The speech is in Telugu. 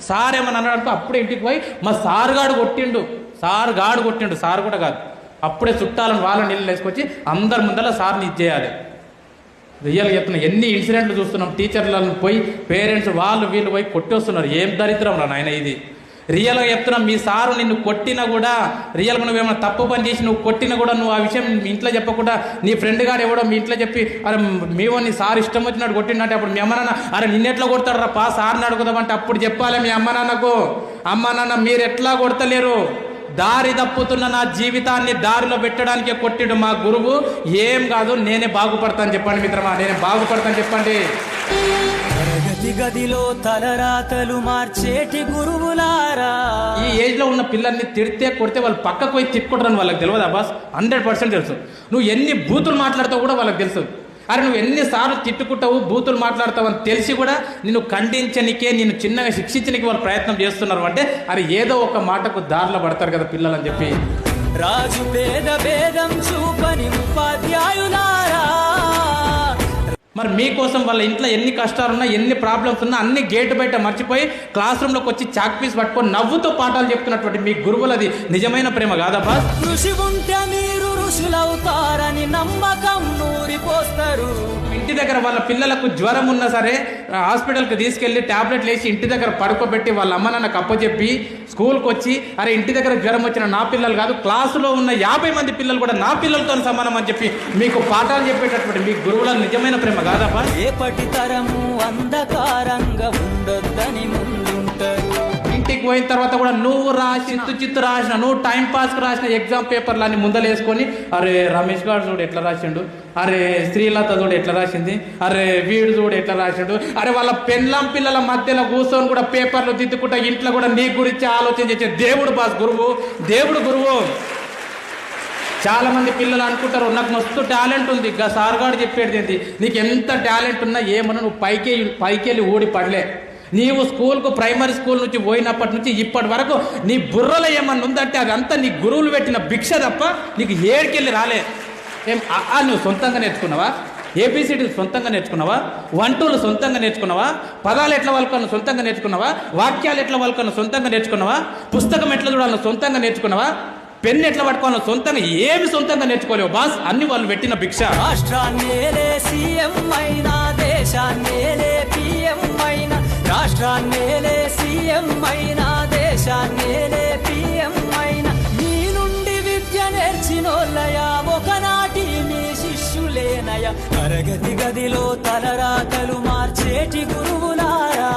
సార్ ఏమని అన్నాడు అప్పుడే ఇంటికి పోయి మా సార్ గాడు కొట్టిండు సార్ కూడా కాదు, అప్పుడే చుట్టాలను వాళ్ళని నీళ్ళు వేసుకొచ్చి అందరి ముందర సార్ని ఇచ్చేయాలి. రియల్గా చెప్తున్నా, ఎన్ని ఇన్సిడెంట్లు చూస్తున్నాం. టీచర్లను పోయి పేరెంట్స్ వీళ్ళు పోయి కొట్టేస్తున్నారు. ఏం దరిద్రం రా నాయన ఇది. రియల్గా చెప్తున్నాం, మీ సారు నిన్ను కొట్టినా కూడా, రియల్గా నువ్వేమైనా తప్పు పని చేసి నువ్వు కొట్టినా కూడా నువ్వు ఆ విషయం మీ ఇంట్లో చెప్పకుండా నీ ఫ్రెండ్ గారు ఎవడో మీ ఇంట్లో చెప్పి అరే మేము నీ సార్ ఇష్టం వచ్చినట్టు కొట్టినట్టే, అప్పుడు మీ అమ్మ నాన్న అరే నిన్నెట్లా కొడతాడు రా పా సార్ని అడుగుదామంటే అప్పుడు చెప్పాలి మీ అమ్మ నాన్నకు, అమ్మ నాన్న మీరు ఎట్లా కొడతలేరు, దారి తప్పుతున్న నా జీవితాన్ని దారిలో పెట్టడానికే కొట్టిడు మా గురువు, ఏం కాదు నేనే బాగుపడతాను చెప్పండి మిత్రమా, నేనే బాగుపడతాను చెప్పండి. తరగతి గదిలో తలరాతలు మార్చేటి గురువులారా, ఈ ఏజ్ లో ఉన్న పిల్లల్ని తిడితే కొడితే వాళ్ళు పక్కకు పోయి తిట్టుకుంటారని వాళ్ళకి తెలియదు అబ్బాస్, 100% తెలుసు. నువ్వు ఎన్ని బూతులు మాట్లాడతావు కూడా వాళ్ళకి తెలుసు. అరే నువ్వు ఎన్నిసార్లు తిట్టుకుంటావు బూతులు మాట్లాడతావు అని తెలిసి కూడా నిన్ను ఖండించనికే, నిన్ను చిన్నగా శిక్షించడానికి వాళ్ళు ప్రయత్నం చేస్తున్నారు అంటే అరే ఏదో ఒక మాటకు దారిలో పడతారు కదా పిల్లలు అని చెప్పి. రాజు పేద భేదం చూపని ఉపాధ్యాయులారా, మరి మీకోసం వాళ్ళ ఇంట్లో ఎన్ని కష్టాలున్నా ఎన్ని ప్రాబ్లమ్స్ ఉన్నా అన్ని గేటు బయట మర్చిపోయి క్లాస్ రూమ్లోకి వచ్చి చాక్ పీస్ పట్టుకొని నవ్వుతో పాఠాలు చెప్తున్నటువంటి మీ గురువులది నిజమైన ప్రేమ కాదబ్బా. ఋషి ఉంటే మీరు ఋషులవుతారని నమ్మకం నూరిపోస్తారు. ఇంటి దగ్గర వాళ్ళ పిల్లలకు జ్వరం ఉన్నా సరే హాస్పిటల్కి తీసుకెళ్లి టాబ్లెట్లు వేసి ఇంటి దగ్గర పడుకోబెట్టి వాళ్ళ అమ్మ నాన్నకు అప్పచెప్పి స్కూల్కి వచ్చి అరే ఇంటి దగ్గర జ్వరం వచ్చిన నా పిల్లలు కాదు, క్లాసులో ఉన్న 50 మంది పిల్లలు కూడా నా పిల్లలతో సమానం అని చెప్పి మీకు పాఠాలు చెప్పేటటువంటి మీ గురువుల నిజమైన ప్రేమ కాదబ్బా. రేపటి తరము అంధకారంగా ఉండొద్దని ముందుంటారు. ఇంటికి పోయిన తర్వాత కూడా నువ్వు చిత్తు రాసిన, నువ్వు టైం పాస్కి రాసిన ఎగ్జామ్ పేపర్లన్నీ ముందలేసుకొని అరే రమేష్ గారు చూడు ఎట్లా రాసిండు, అరే శ్రీలత చూడు ఎట్లా రాసింది, అరే వీడు చూడు ఎట్లా రాసిండు, అరే వాళ్ళ పెళ్ళాం పిల్లల మధ్యలో కూర్చొని కూడా పేపర్లు దిద్దుకుంటా ఇంట్లో కూడా నీ గురించి ఆలోచన చేసే దేవుడు బాస్ గురువు, దేవుడు గురువు. చాలా మంది పిల్లలు అనుకుంటారు నాకు మస్తు టాలెంట్ ఉంది, ఇంకా సార్ గారు చెప్పేది ఏంటి, నీకు ఎంత టాలెంట్ ఉన్నా ఏమన్నా నువ్వు పైకెళ్ళి ఊడి పడలే. నీవు స్కూల్కు ప్రైమరీ స్కూల్ నుంచి పోయినప్పటి నుంచి ఇప్పటి వరకు నీ బుర్రలో ఏమన్నా ఉందంటే అదంతా నీ గురువులు పెట్టిన భిక్ష తప్ప నీకు ఏడికెళ్ళి రాలే. నువ్వు సొంతంగా నేర్చుకున్నావా, ఏబిసిడి సొంతంగా నేర్చుకున్నావా, 1 2లు సొంతంగా నేర్చుకున్నావా, పదాలు ఎట్లా వాళ్ళకన్నా సొంతంగా నేర్చుకున్నావా, వాక్యాలు ఎట్లా వాళ్ళకన్నా సొంతంగా నేర్చుకున్నావా, పుస్తకం ఎట్లా చూడాలన్నా సొంతంగా నేర్చుకున్నావా, పెన్ను ఎట్లా పట్టుకోవాలో సొంతంగా ఏమి సొంతంగా నేర్చుకోలేవు బాస్, అన్ని వాళ్ళు పెట్టిన భిక్ష. రాష్ట్రాన్నేలే సీఎం అయినా, దేశాన్నేలే పిఎం అయినా, రాష్ట్రాన్నేలే సీఎం అయినా, దేశాన్నేలే పిఎం అయినా, మీ నుండి విద్య నేర్చినోళ్ళయా ఒకనాటి మీ శిష్యులేనయా. తరగతి గదిలో తలరాతలు మార్చేటి గురువులారా,